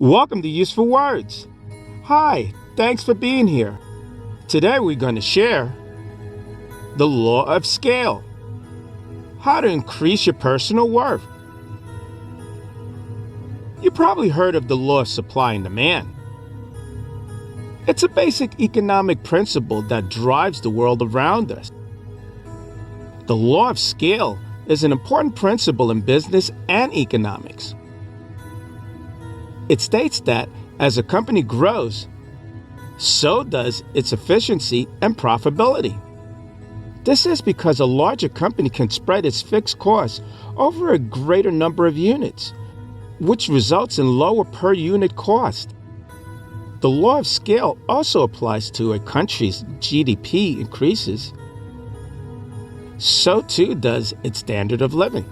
Welcome to Useful Words. Hi, thanks for being here. Today we're going to share the law of scale. How to increase your personal worth. You probably heard of the law of supply and demand. It's a basic economic principle that drives the world around us. The law of scale is an important principle in business and economics. It states that as a company grows, so does its efficiency and profitability. This is because a larger company can spread its fixed costs over a greater number of units, which results in lower per unit cost. The law of scale also applies to a country's GDP increases. So too does its standard of living.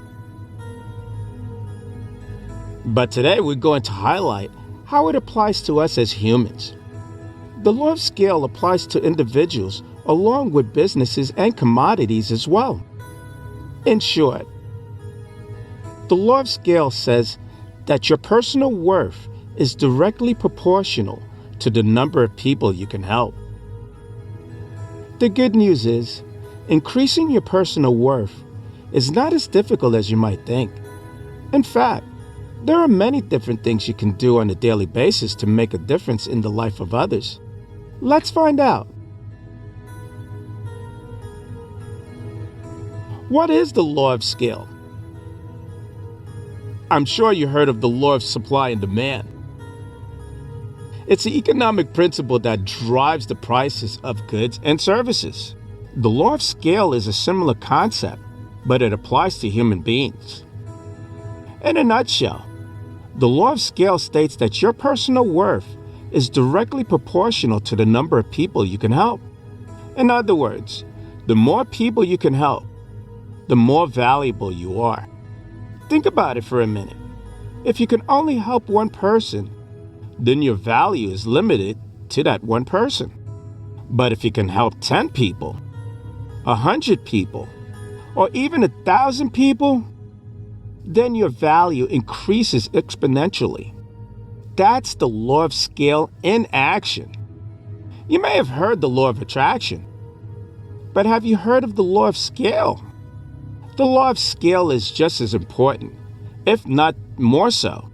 But today we're going to highlight how it applies to us as humans. The law of scale applies to individuals along with businesses and commodities as well. In short, the law of scale says that your personal worth is directly proportional to the number of people you can help. The good news is, increasing your personal worth is not as difficult as you might think. In fact, there are many different things you can do on a daily basis to make a difference in the life of others. Let's find out. What is the law of scale? I'm sure you heard of the law of supply and demand. It's an economic principle that drives the prices of goods and services. The law of scale is a similar concept, but it applies to human beings. In a nutshell, the law of scale states that your personal worth is directly proportional to the number of people you can help. In other words, the more people you can help, the more valuable you are. Think about it for a minute. If you can only help one person, then your value is limited to that one person. But if you can help 10 people, 100 people, or even 1,000 people, then your value increases exponentially. That's the law of scale in action. You may have heard the law of attraction, but have you heard of the law of scale? The law of scale is just as important, if not more so.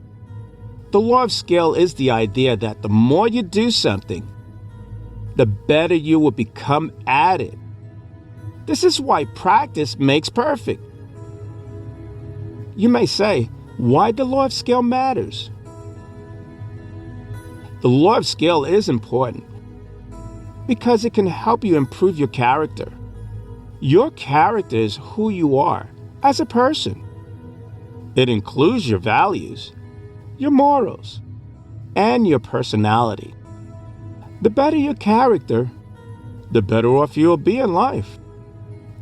The law of scale is the idea that the more you do something, the better you will become at it. This is why practice makes perfect. You may say, why the law of scale matters? The law of scale is important because it can help you improve your character. Your character is who you are as a person. It includes your values, your morals, and your personality. The better your character, the better off you'll be in life.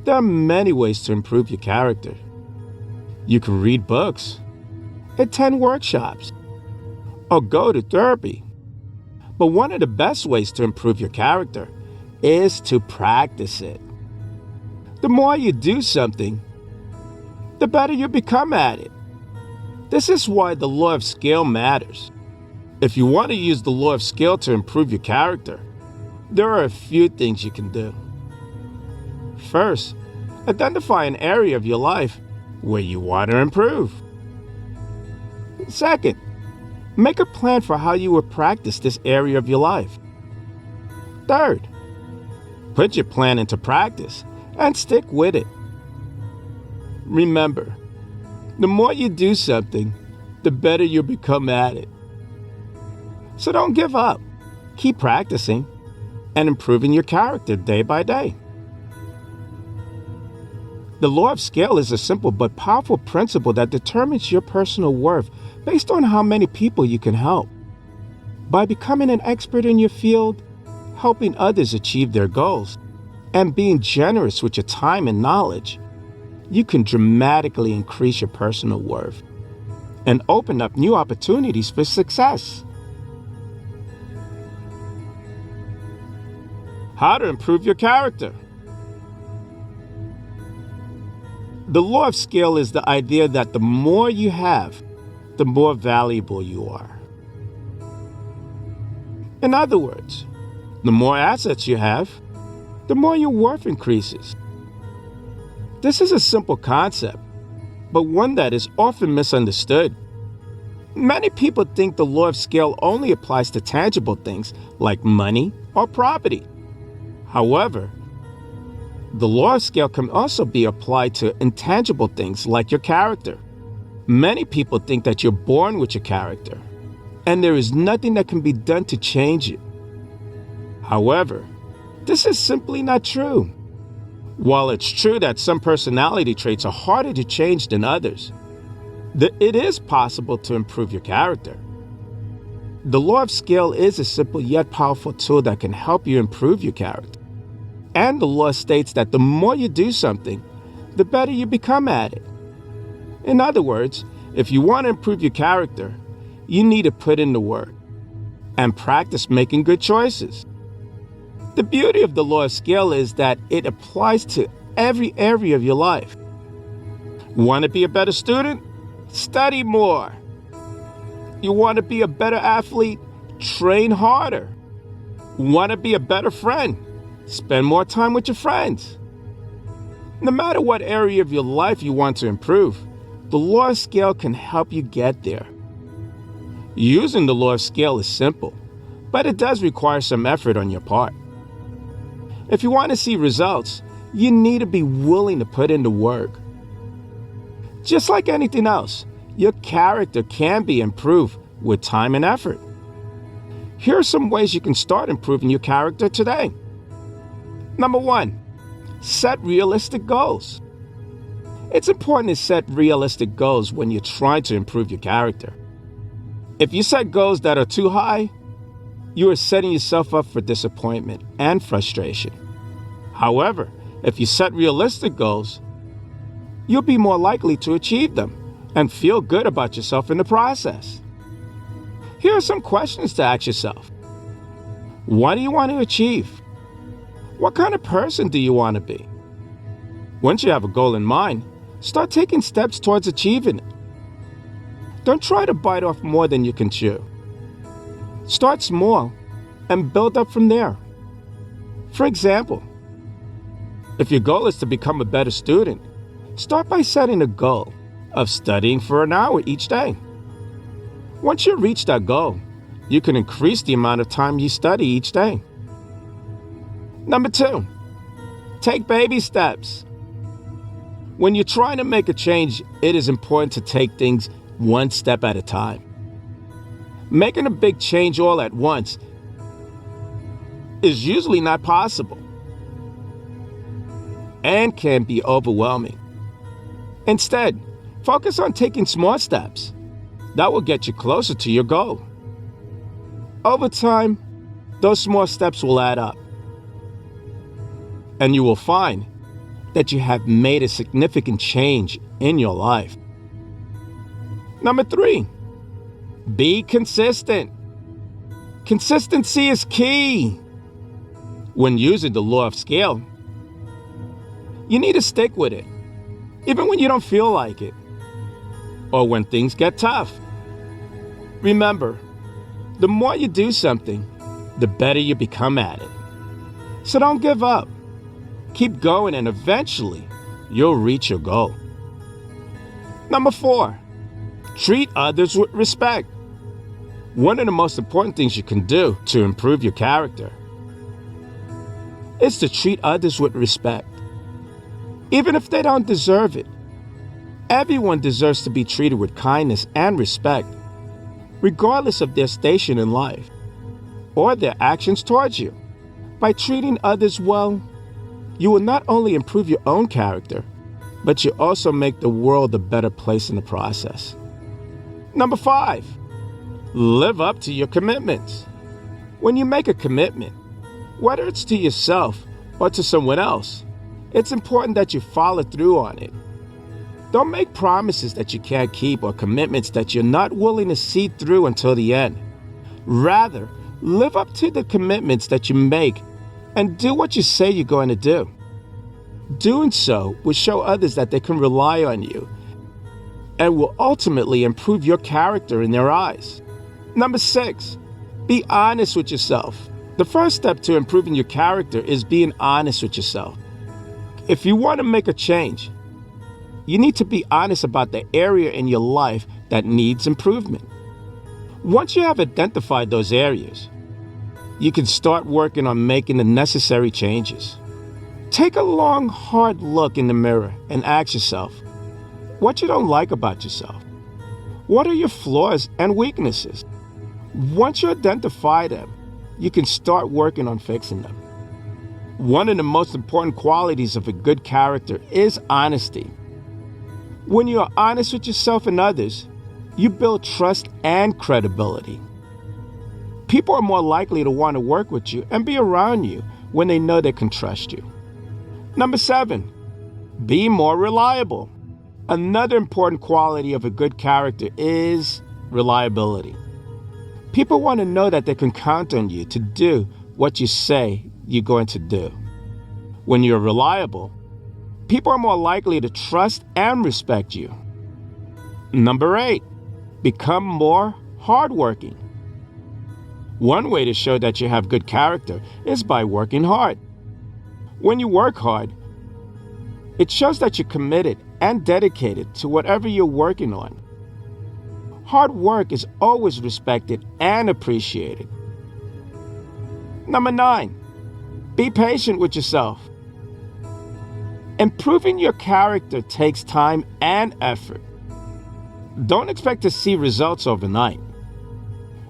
There are many ways to improve your character. You can read books, attend workshops, or go to therapy. But one of the best ways to improve your character is to practice it. The more you do something, the better you become at it. This is why the law of scale matters. If you want to use the law of scale to improve your character, there are a few things you can do. First, identify an area of your life where you want to improve. Second, make a plan for how you will practice this area of your life. Third, put your plan into practice and stick with it. Remember, the more you do something, the better you become at it. So don't give up. Keep practicing and improving your character day by day. The law of scale is a simple but powerful principle that determines your personal worth based on how many people you can help. By becoming an expert in your field, helping others achieve their goals, and being generous with your time and knowledge, you can dramatically increase your personal worth and open up new opportunities for success. How to improve your character. The law of scale is the idea that the more you have, the more valuable you are. In other words, the more assets you have, the more your worth increases. This is a simple concept, but one that is often misunderstood. Many people think the law of scale only applies to tangible things like money or property. However, the law of scale can also be applied to intangible things like your character. Many people think that you're born with your character, and there is nothing that can be done to change it. However, this is simply not true. While it's true that some personality traits are harder to change than others, it is possible to improve your character. The law of scale is a simple yet powerful tool that can help you improve your character. And the law states that the more you do something, the better you become at it. In other words, if you want to improve your character, you need to put in the work and practice making good choices. The beauty of the law of scale is that it applies to every area of your life. Want to be a better student? Study more. You want to be a better athlete? Train harder. Want to be a better friend? Spend more time with your friends. No matter what area of your life you want to improve, the law of scale can help you get there. Using the law of scale is simple, but it does require some effort on your part. If you want to see results, you need to be willing to put in the work. Just like anything else, your character can be improved with time and effort. Here are some ways you can start improving your character today. Number 1, set realistic goals. It's important to set realistic goals when you're trying to improve your character. If you set goals that are too high, you are setting yourself up for disappointment and frustration. However, if you set realistic goals, you'll be more likely to achieve them and feel good about yourself in the process. Here are some questions to ask yourself. What do you want to achieve? What kind of person do you want to be? Once you have a goal in mind, start taking steps towards achieving it. Don't try to bite off more than you can chew. Start small and build up from there. For example, if your goal is to become a better student, start by setting a goal of studying for an hour each day. Once you reach that goal, you can increase the amount of time you study each day. Number 2, take baby steps. When you're trying to make a change, it is important to take things one step at a time. Making a big change all at once is usually not possible and can be overwhelming. Instead, focus on taking small steps that will get you closer to your goal. Over time, those small steps will add up, and you will find that you have made a significant change in your life. Number 3, be consistent. Consistency is key. When using the law of scale, you need to stick with it, even when you don't feel like it, or when things get tough. Remember, the more you do something, the better you become at it. So don't give up. Keep going, and eventually, you'll reach your goal. Number 4, treat others with respect. One of the most important things you can do to improve your character is to treat others with respect, even if they don't deserve it. Everyone deserves to be treated with kindness and respect, regardless of their station in life or their actions towards you. By treating others well, you will not only improve your own character, but you also make the world a better place in the process. Number 5, live up to your commitments. When you make a commitment, whether it's to yourself or to someone else, it's important that you follow through on it. Don't make promises that you can't keep or commitments that you're not willing to see through until the end. Rather, live up to the commitments that you make and do what you say you're going to do. Doing so will show others that they can rely on you and will ultimately improve your character in their eyes. Number 6, Be honest with yourself. The first step to improving your character is being honest with yourself. If you want to make a change, you need to be honest about the area in your life that needs improvement. Once you have identified those areas, you can start working on making the necessary changes. Take a long, hard look in the mirror and ask yourself what you don't like about yourself. What are your flaws and weaknesses? Once you identify them, you can start working on fixing them. One of the most important qualities of a good character is honesty. When you are honest with yourself and others, you build trust and credibility. People are more likely to want to work with you and be around you when they know they can trust you. Number 7, be more reliable. Another important quality of a good character is reliability. People want to know that they can count on you to do what you say you're going to do. When you're reliable, people are more likely to trust and respect you. Number 8, become more hardworking. One way to show that you have good character is by working hard. When you work hard, it shows that you're committed and dedicated to whatever you're working on. Hard work is always respected and appreciated. Number 9, be patient with yourself. Improving your character takes time and effort. Don't expect to see results overnight.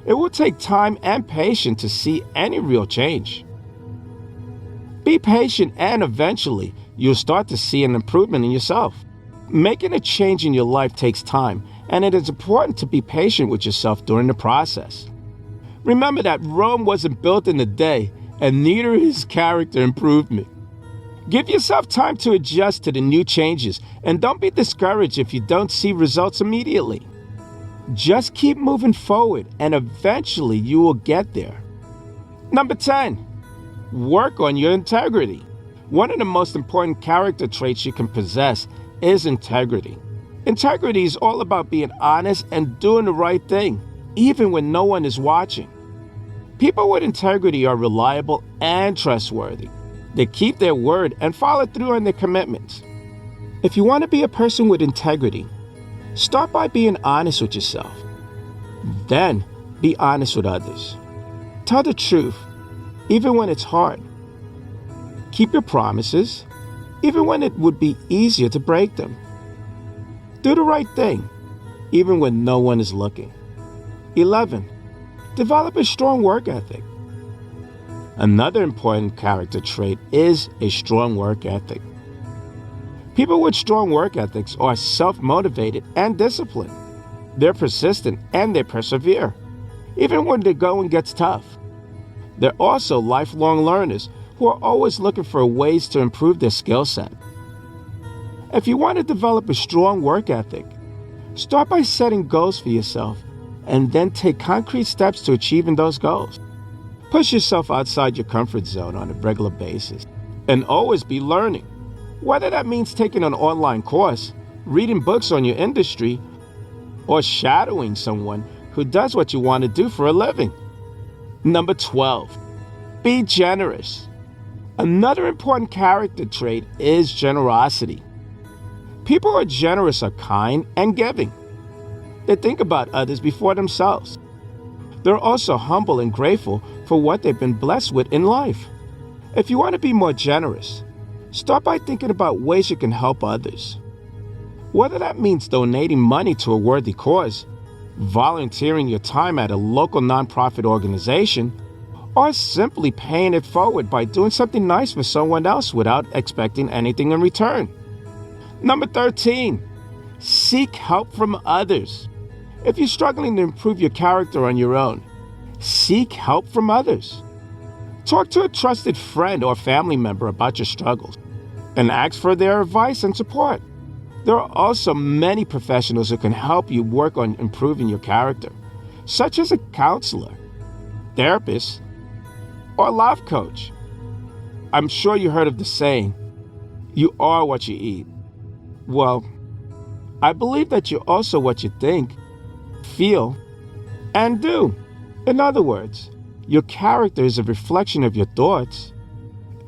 It will take time and patience to see any real change. Be patient and eventually you'll start to see an improvement in yourself. Making a change in your life takes time, and it is important to be patient with yourself during the process. Remember that Rome wasn't built in a day, and neither is character improvement. Give yourself time to adjust to the new changes, and don't be discouraged if you don't see results immediately. Just keep moving forward, and eventually you will get there. Number 10, work on your integrity. One of the most important character traits you can possess is integrity. Integrity is all about being honest and doing the right thing, even when no one is watching. People with integrity are reliable and trustworthy. They keep their word and follow through on their commitments. If you want to be a person with integrity, start by being honest with yourself. Then, be honest with others. Tell the truth, even when it's hard. Keep your promises, even when it would be easier to break them. Do the right thing, even when no one is looking. 11, develop a strong work ethic. Another important character trait is a strong work ethic. People with strong work ethics are self-motivated and disciplined. They're persistent and they persevere, even when the going gets tough. They're also lifelong learners who are always looking for ways to improve their skill set. If you want to develop a strong work ethic, start by setting goals for yourself and then take concrete steps to achieving those goals. Push yourself outside your comfort zone on a regular basis and always be learning. Whether that means taking an online course, reading books on your industry, or shadowing someone who does what you want to do for a living. Number 12, be generous. Another important character trait is generosity. People who are generous are kind and giving. They think about others before themselves. They're also humble and grateful for what they've been blessed with in life. If you want to be more generous, start by thinking about ways you can help others. Whether that means donating money to a worthy cause, volunteering your time at a local nonprofit organization, or simply paying it forward by doing something nice for someone else without expecting anything in return. Number 13, seek help from others. If you're struggling to improve your character on your own, seek help from others. Talk to a trusted friend or family member about your struggles and ask for their advice and support. There are also many professionals who can help you work on improving your character, such as a counselor, therapist, or a life coach. I'm sure you heard of the saying, you are what you eat. Well, I believe that you're also what you think, feel, and do. In other words, your character is a reflection of your thoughts,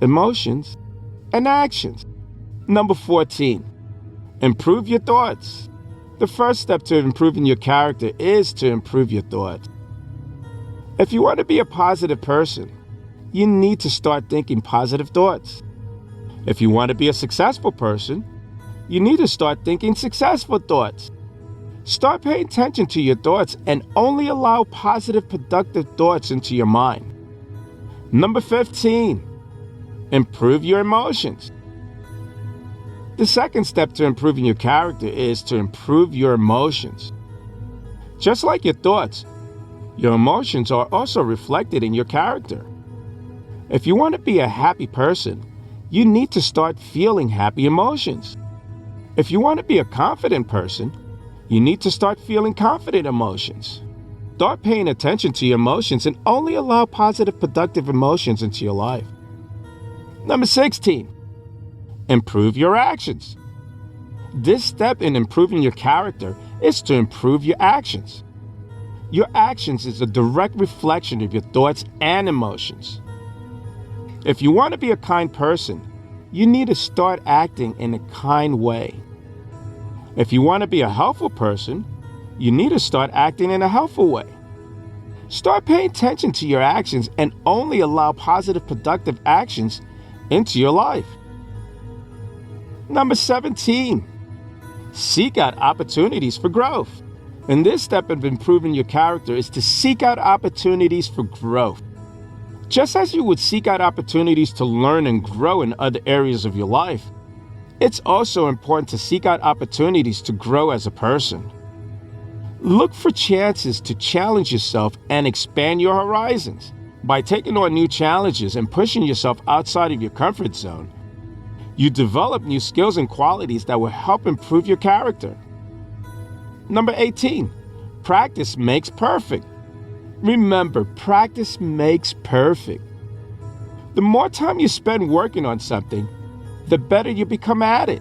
emotions, and actions. Number 14, improve your thoughts. The first step to improving your character is to improve your thoughts. If you want to be a positive person, you need to start thinking positive thoughts. If you want to be a successful person, you need to start thinking successful thoughts. Start paying attention to your thoughts and only allow positive, productive thoughts into your mind. Number 15, improve your emotions. The second step to improving your character is to improve your emotions. Just like your thoughts, your emotions are also reflected in your character. If you want to be a happy person, you need to start feeling happy emotions. If you want to be a confident person, you need to start feeling confident emotions. Start paying attention to your emotions and only allow positive, productive emotions into your life. Number 16, improve your actions. This step in improving your character is to improve your actions. Your actions is a direct reflection of your thoughts and emotions. If you want to be a kind person, you need to start acting in a kind way. If you want to be a helpful person, you need to start acting in a helpful way. Start paying attention to your actions and only allow positive, productive actions into your life. Number 17, seek out opportunities for growth. And this step of improving your character is to seek out opportunities for growth. Just as you would seek out opportunities to learn and grow in other areas of your life, it's also important to seek out opportunities to grow as a person. Look for chances to challenge yourself and expand your horizons. By taking on new challenges and pushing yourself outside of your comfort zone, you develop new skills and qualities that will help improve your character. Number 18, practice makes perfect. Remember, practice makes perfect. The more time you spend working on something, the better you become at it.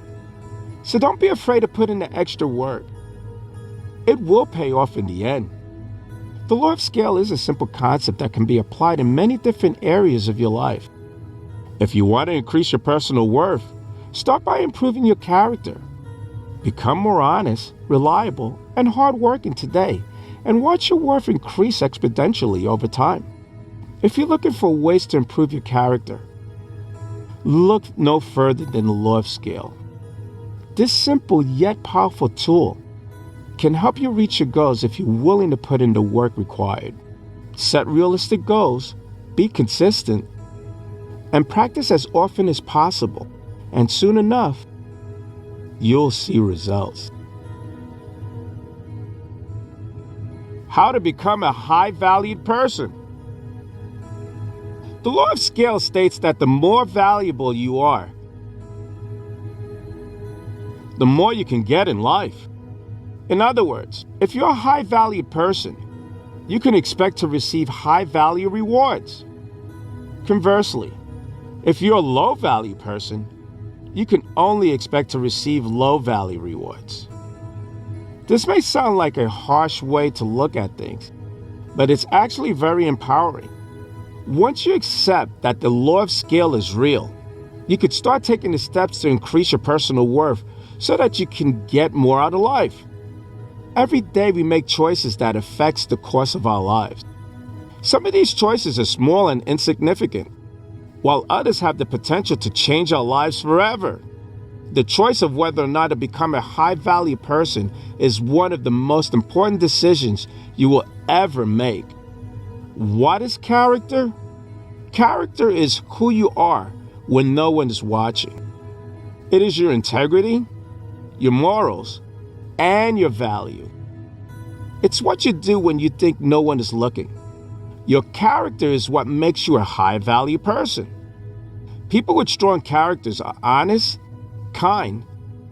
So don't be afraid to put in the extra work. It will pay off in the end. The law of scale is a simple concept that can be applied in many different areas of your life. If you want to increase your personal worth, start by improving your character. Become more honest, reliable, and hardworking today, and watch your worth increase exponentially over time. If you're looking for ways to improve your character, look no further than the law of scale. This simple yet powerful tool can help you reach your goals if you're willing to put in the work required. Set realistic goals, be consistent, and practice as often as possible, and soon enough, you'll see results. How to become a high-valued person. The law of scale states that the more valuable you are, the more you can get in life. In other words, if you're a high-valued person, you can expect to receive high-value rewards. Conversely, if you're a low-value person, you can only expect to receive low-value rewards. This may sound like a harsh way to look at things, but it's actually very empowering. Once you accept that the law of scale is real, you could start taking the steps to increase your personal worth so that you can get more out of life. Every day we make choices that affects the course of our lives. Some of these choices are small and insignificant, while others have the potential to change our lives forever. The choice of whether or not to become a high-value person is one of the most important decisions you will ever make. What is character? Character is who you are when no one is watching. It is your integrity, your morals, and your value. It's what you do when you think no one is looking. Your character is what makes you a high-value person. People with strong characters are honest, kind,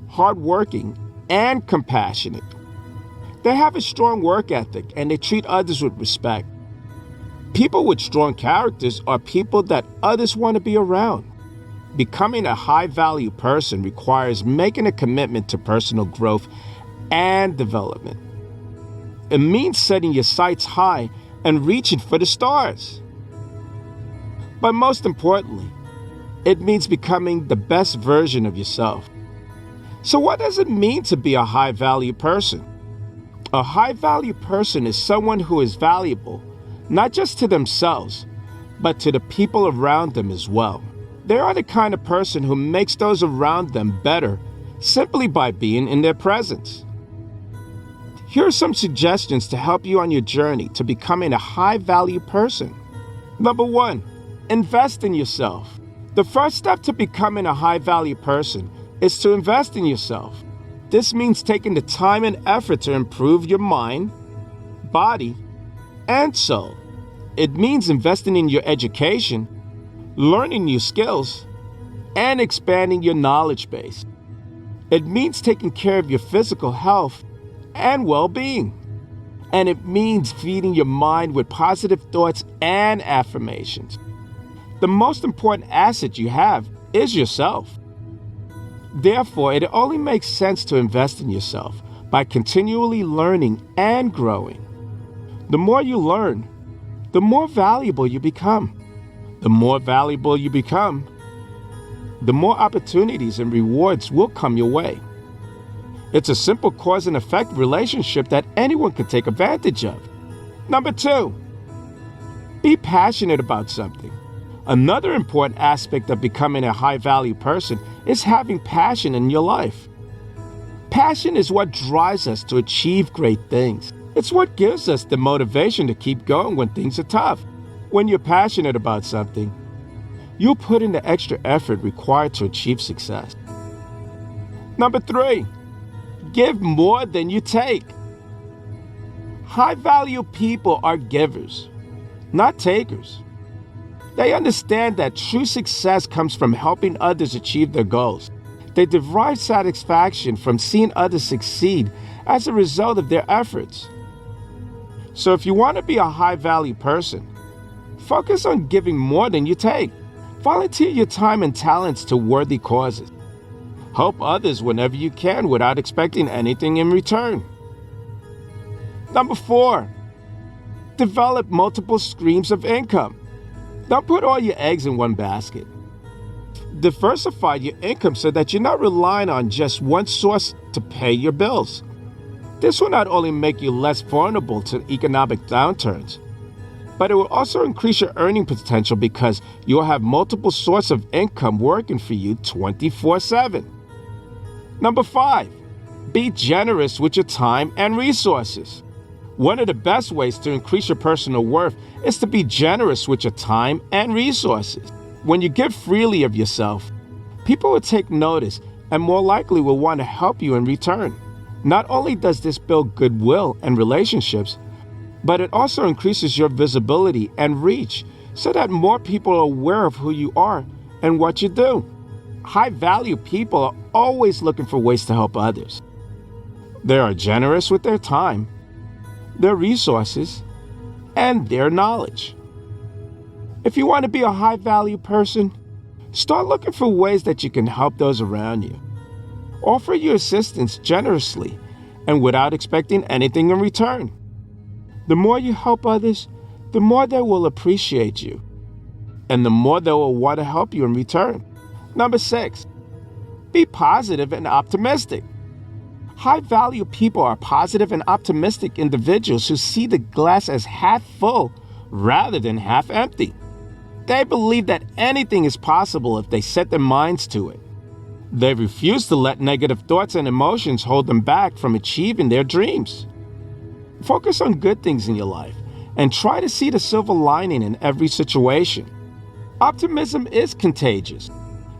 hardworking, and compassionate. They have a strong work ethic and they treat others with respect. People with strong characters are people that others want to be around. Becoming a high-value person requires making a commitment to personal growth and development. It means setting your sights high and reaching for the stars. But most importantly, it means becoming the best version of yourself. So what does it mean to be a high-value person? A high-value person is someone who is valuable, not just to themselves, but to the people around them as well. They are the kind of person who makes those around them better simply by being in their presence. Here are some suggestions to help you on your journey to becoming a high-value person. Number 1, invest in yourself. The first step to becoming a high-value person is to invest in yourself. This means taking the time and effort to improve your mind, body, and soul. It means investing in your education, learning new skills, and expanding your knowledge base. It means taking care of your physical health and well-being. And it means feeding your mind with positive thoughts and affirmations. The most important asset you have is yourself. Therefore, it only makes sense to invest in yourself by continually learning and growing. The more you learn, the more valuable you become. The more valuable you become, the more opportunities and rewards will come your way. It's a simple cause and effect relationship that anyone can take advantage of. Number 2, be passionate about something. Another important aspect of becoming a high-value person is having passion in your life. Passion is what drives us to achieve great things. It's what gives us the motivation to keep going when things are tough. When you're passionate about something, you'll put in the extra effort required to achieve success. Number 3, give more than you take. High-value people are givers, not takers. They understand that true success comes from helping others achieve their goals. They derive satisfaction from seeing others succeed as a result of their efforts. So if you want to be a high-value person, focus on giving more than you take. Volunteer your time and talents to worthy causes. Help others whenever you can without expecting anything in return. Number 4, develop multiple streams of income. Don't put all your eggs in one basket. Diversify your income so that you're not relying on just one source to pay your bills. This will not only make you less vulnerable to economic downturns, but it will also increase your earning potential because you'll have multiple sources of income working for you 24/7. Number 5, be generous with your time and resources. One of the best ways to increase your personal worth is to be generous with your time and resources. When you give freely of yourself, people will take notice and more likely will want to help you in return. Not only does this build goodwill and relationships, but it also increases your visibility and reach so that more people are aware of who you are and what you do. High-value people are always looking for ways to help others. They are generous with their time, their resources, and their knowledge. If you want to be a high-value person, start looking for ways that you can help those around you. Offer your assistance generously and without expecting anything in return. The more you help others, the more they will appreciate you, and the more they will want to help you in return. Number 6, be positive and optimistic. High-value people are positive and optimistic individuals who see the glass as half full rather than half empty. They believe that anything is possible if they set their minds to it. They refuse to let negative thoughts and emotions hold them back from achieving their dreams. Focus on good things in your life and try to see the silver lining in every situation. Optimism is contagious,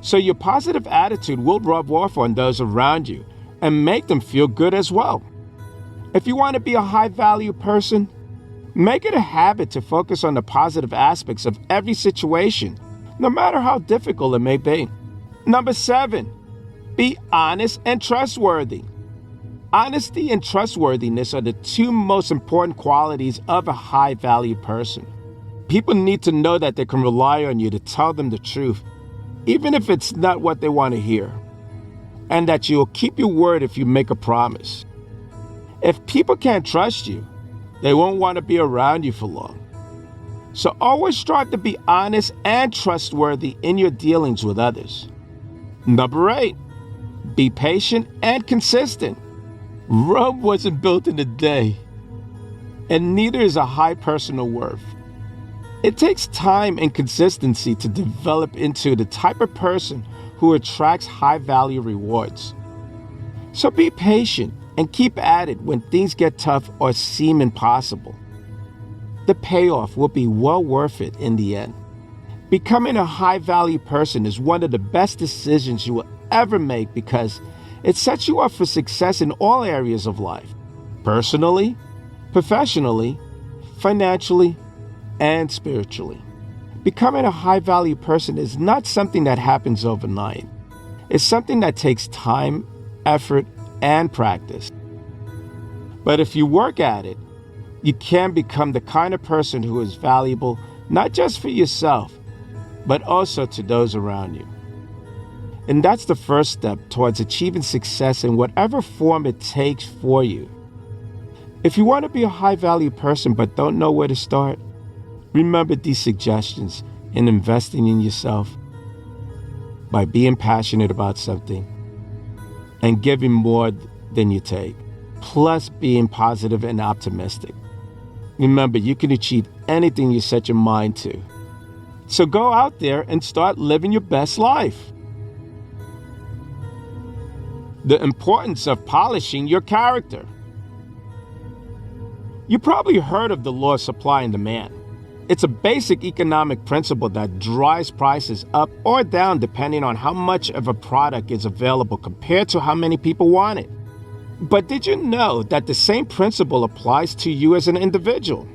so your positive attitude will rub off on those around you and make them feel good as well. If you want to be a high-value person, make it a habit to focus on the positive aspects of every situation, no matter how difficult it may be. Number 7, be honest and trustworthy. Honesty and trustworthiness are the 2 most important qualities of a high-value person. People need to know that they can rely on you to tell them the truth, even if it's not what they want to hear, and that you'll keep your word if you make a promise. If people can't trust you, They won't want to be around you for long. So always strive to be honest and trustworthy in your dealings with others. Number 8, be patient and consistent. Rome wasn't built in a day, and neither is a high personal worth. It takes time and consistency to develop into the type of person who attracts high-value rewards. So be patient and keep at it when things get tough or seem impossible. The payoff will be well worth it in the end. Becoming a high-value person is one of the best decisions you will ever make because it sets you up for success in all areas of life, personally, professionally, financially, and spiritually. Becoming a high-value person is not something that happens overnight. It's something that takes time, effort, and practice. But if you work at it, you can become the kind of person who is valuable not just for yourself, but also to those around you. And that's the first step towards achieving success in whatever form it takes for you. If you want to be a high-value person but don't know where to start, remember these suggestions in investing in yourself by being passionate about something and giving more than you take, plus being positive and optimistic. Remember, you can achieve anything you set your mind to. So go out there and start living your best life. The importance of polishing your character. You probably heard of the law of supply and demand. It's a basic economic principle that drives prices up or down depending on how much of a product is available compared to how many people want it. But did you know that the same principle applies to you as an individual?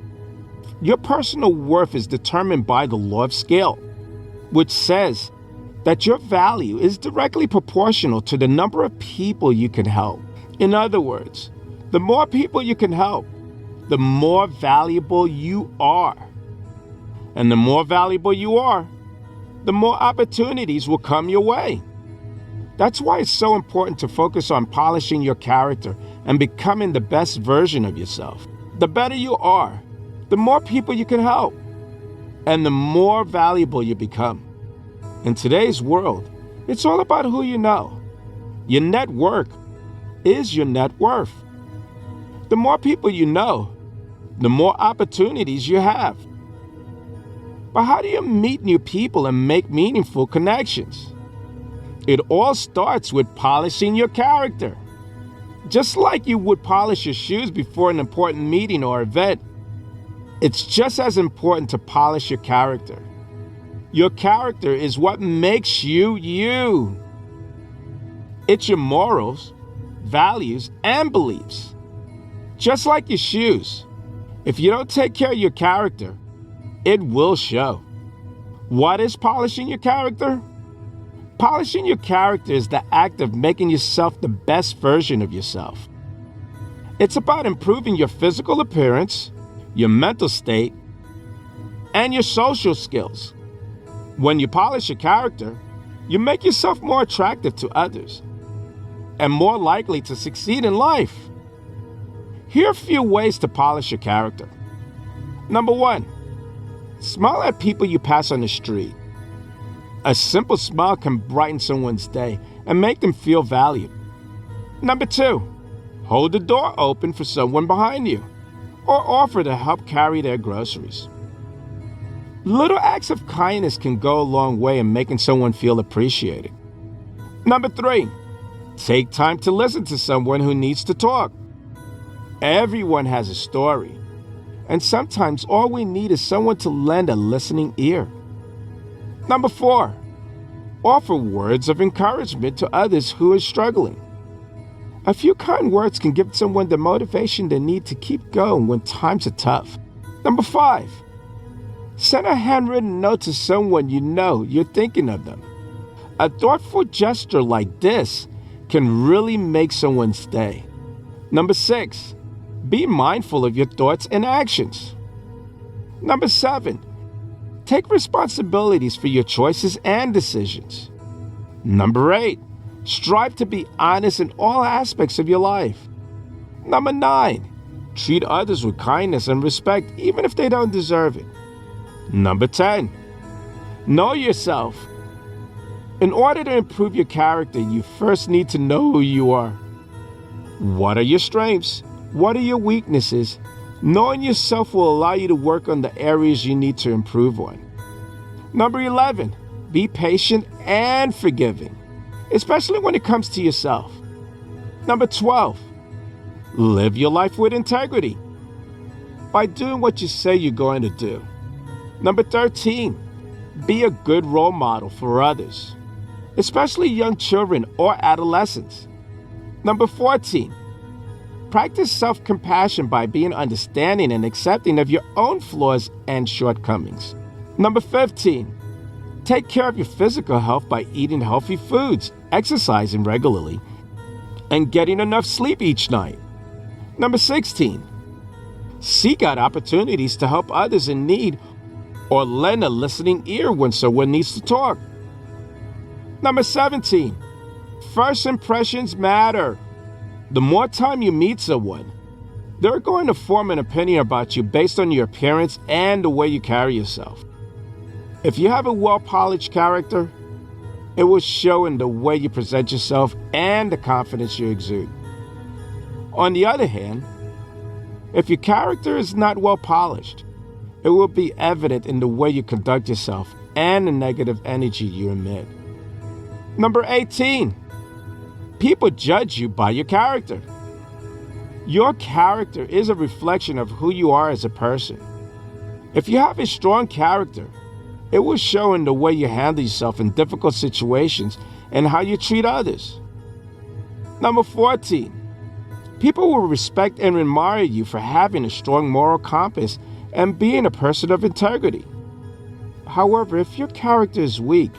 Your personal worth is determined by the law of scale, which says that your value is directly proportional to the number of people you can help. In other words, the more people you can help, the more valuable you are. And the more valuable you are, the more opportunities will come your way. That's why it's so important to focus on polishing your character and becoming the best version of yourself. The better you are, the more people you can help, and the more valuable you become. In today's world, it's all about who you know. Your network is your net worth. The more people you know, the more opportunities you have. But how do you meet new people and make meaningful connections? It all starts with polishing your character. Just like you would polish your shoes before an important meeting or event, it's just as important to polish your character. Your character is what makes you you. It's your morals, values, and beliefs. Just like your shoes, if you don't take care of your character, it will show. What is polishing your character? Polishing your character is the act of making yourself the best version of yourself. It's about improving your physical appearance, your mental state, and your social skills. When you polish your character, you make yourself more attractive to others and more likely to succeed in life. Here are a few ways to polish your character. Number 1, smile at people you pass on the street. A simple smile can brighten someone's day and make them feel valued. Number 2, hold the door open for someone behind you or offer to help carry their groceries. Little acts of kindness can go a long way in making someone feel appreciated. Number 3, take time to listen to someone who needs to talk. Everyone has a story, and sometimes all we need is someone to lend a listening ear. Number 4, offer words of encouragement to others who are struggling. A few kind words can give someone the motivation they need to keep going when times are tough. Number 5, send a handwritten note to someone you know you're thinking of them. A thoughtful gesture like this can really make someone's day. Number 6, be mindful of your thoughts and actions. Number 7, take responsibilities for your choices and decisions. Number 8, strive to be honest in all aspects of your life. Number 9, Treat others with kindness and respect, even if they don't deserve it. Number 10, know yourself. In order to improve your character, you first need to know who you are. What are your strengths? What are your weaknesses? Knowing yourself will allow you to work on the areas you need to improve on. Number 11, be patient and forgiving, especially when it comes to yourself. Number 12, live your life with integrity by doing what you say you're going to do. Number 13, be a good role model for others, especially young children or adolescents. Number 14, practice self-compassion by being understanding and accepting of your own flaws and shortcomings. Number 15, take care of your physical health by eating healthy foods, exercising regularly, and getting enough sleep each night. Number 16, seek out opportunities to help others in need or lend a listening ear when someone needs to talk. Number 17, first impressions matter. The more time you meet someone, they're going to form an opinion about you based on your appearance and the way you carry yourself. If you have a well-polished character, it will show in the way you present yourself and the confidence you exude. On the other hand, if your character is not well-polished, it will be evident in the way you conduct yourself and the negative energy you emit. Number 18, people judge you by your character. Your character is a reflection of who you are as a person. If you have a strong character, it will show in the way you handle yourself in difficult situations and how you treat others. Number 14, people will respect and admire you for having a strong moral compass and being a person of integrity. However, if your character is weak,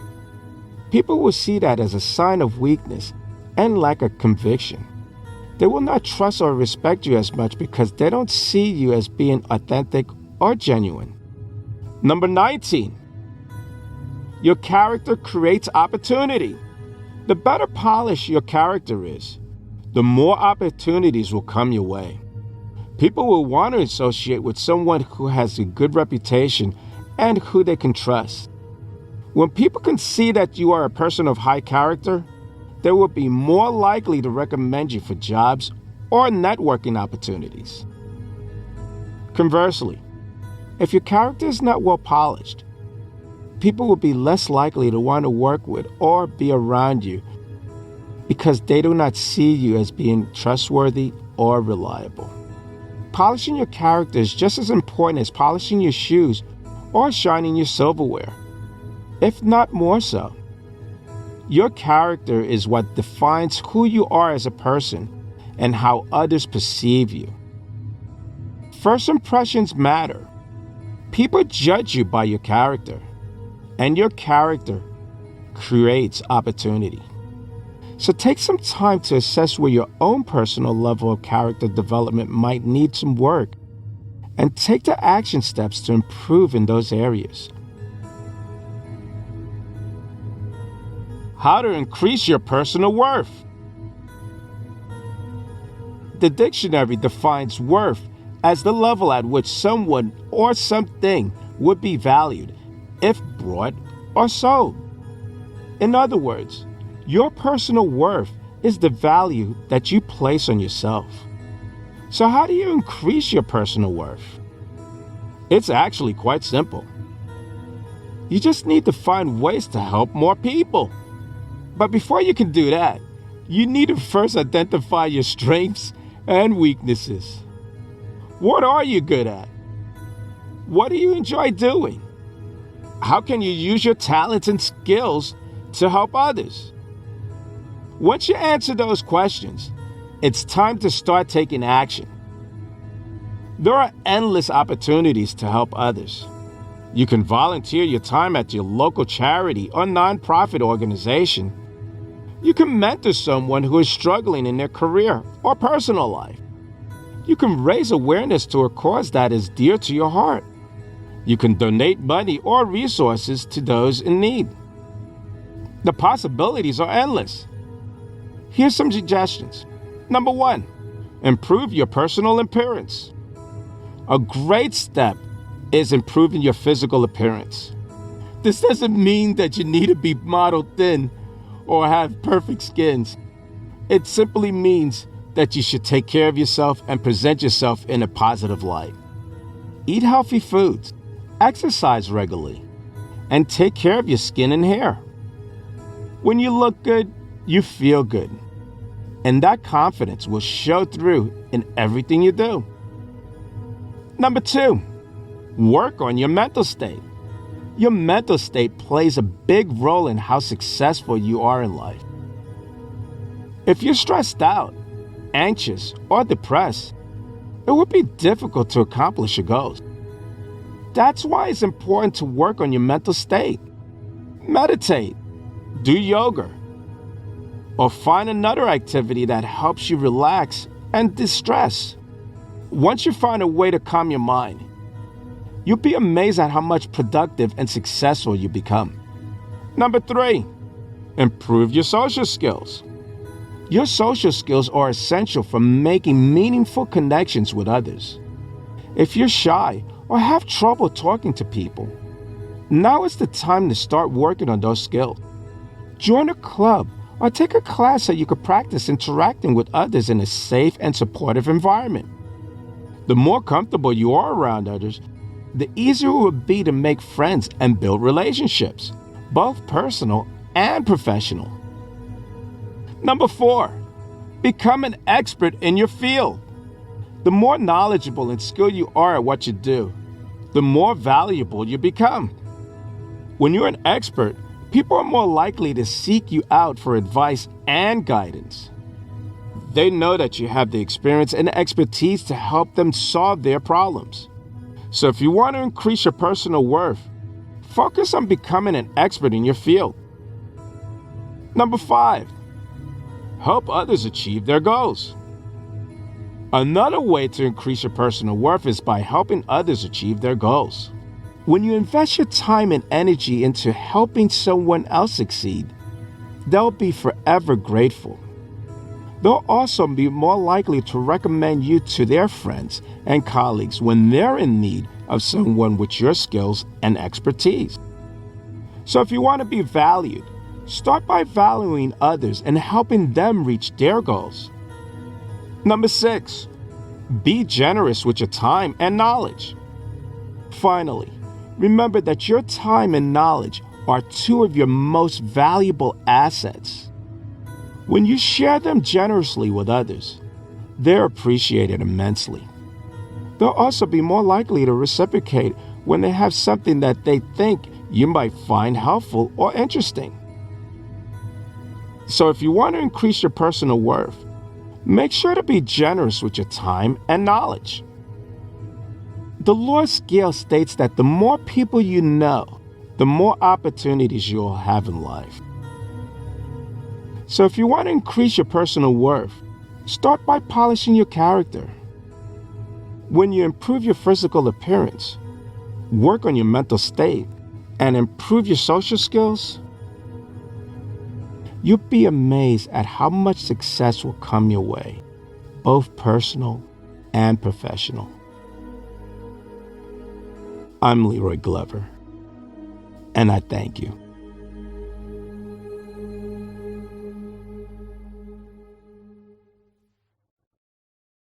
people will see that as a sign of weakness and lack of conviction. They will not trust or respect you as much because they don't see you as being authentic or genuine. Number 19, your character creates opportunity. The better polished your character is, the more opportunities will come your way. People will want to associate with someone who has a good reputation and who they can trust. When people can see that you are a person of high character, they will be more likely to recommend you for jobs or networking opportunities. Conversely, if your character is not well polished, people will be less likely to want to work with or be around you because they do not see you as being trustworthy or reliable. Polishing your character is just as important as polishing your shoes or shining your silverware, if not more so. Your character is what defines who you are as a person and how others perceive you. First impressions matter. People judge you by your character, and your character creates opportunity. So take some time to assess where your own personal level of character development might need some work, and take the action steps to improve in those areas. How to increase your personal worth. The dictionary defines worth as the level at which someone or something would be valued if bought or sold. In other words, your personal worth is the value that you place on yourself. So how do you increase your personal worth? It's actually quite simple. You just need to find ways to help more people. But before you can do that, you need to first identify your strengths and weaknesses. What are you good at? What do you enjoy doing? How can you use your talents and skills to help others? Once you answer those questions, it's time to start taking action. There are endless opportunities to help others. You can volunteer your time at your local charity or nonprofit organization. You can mentor someone who is struggling in their career or personal life. You can raise awareness to a cause that is dear to your heart. You can donate money or resources to those in need. The possibilities are endless. Here's some suggestions. Number 1, Improve your personal appearance. A great step is improving your physical appearance. This doesn't mean that you need to be model thin or have perfect skins. It simply means that you should take care of yourself and present yourself in a positive light. Eat healthy foods, exercise regularly, and take care of your skin and hair. When you look good, you feel good. And that confidence will show through in everything you do. Number 2, work on your mental state. Your mental state plays a big role in how successful you are in life. If you're stressed out, anxious, or depressed, it would be difficult to accomplish your goals. That's why it's important to work on your mental state. Meditate, do yoga, or find another activity that helps you relax and distress. Once you find a way to calm your mind, you'll be amazed at how much productive and successful you become. Number 3, improve your social skills. Your social skills are essential for making meaningful connections with others. If you're shy or have trouble talking to people, now is the time to start working on those skills. Join a club or take a class so you can practice interacting with others in a safe and supportive environment. The more comfortable you are around others, the easier it will be to make friends and build relationships, both personal and professional. Number 4, become an expert in your field. The more knowledgeable and skilled you are at what you do, the more valuable you become. When you're an expert, people are more likely to seek you out for advice and guidance. They know that you have the experience and expertise to help them solve their problems. So if you want to increase your personal worth, focus on becoming an expert in your field. Number 5, help others achieve their goals. Another way to increase your personal worth is by helping others achieve their goals. When you invest your time and energy into helping someone else succeed, they'll be forever grateful. They'll also be more likely to recommend you to their friends and colleagues when they're in need of someone with your skills and expertise. So if you want to be valued, start by valuing others and helping them reach their goals. Number 6, be generous with your time and knowledge. Finally, remember that your time and knowledge are 2 of your most valuable assets. When you share them generously with others, they're appreciated immensely. They'll also be more likely to reciprocate when they have something that they think you might find helpful or interesting. So if you want to increase your personal worth, make sure to be generous with your time and knowledge. The Lord's scale states that the more people you know, the more opportunities you'll have in life. So if you want to increase your personal worth, start by polishing your character. When you improve your physical appearance, work on your mental state, and improve your social skills, you'll be amazed at how much success will come your way, both personal and professional. I'm Leroy Glover, and I thank you.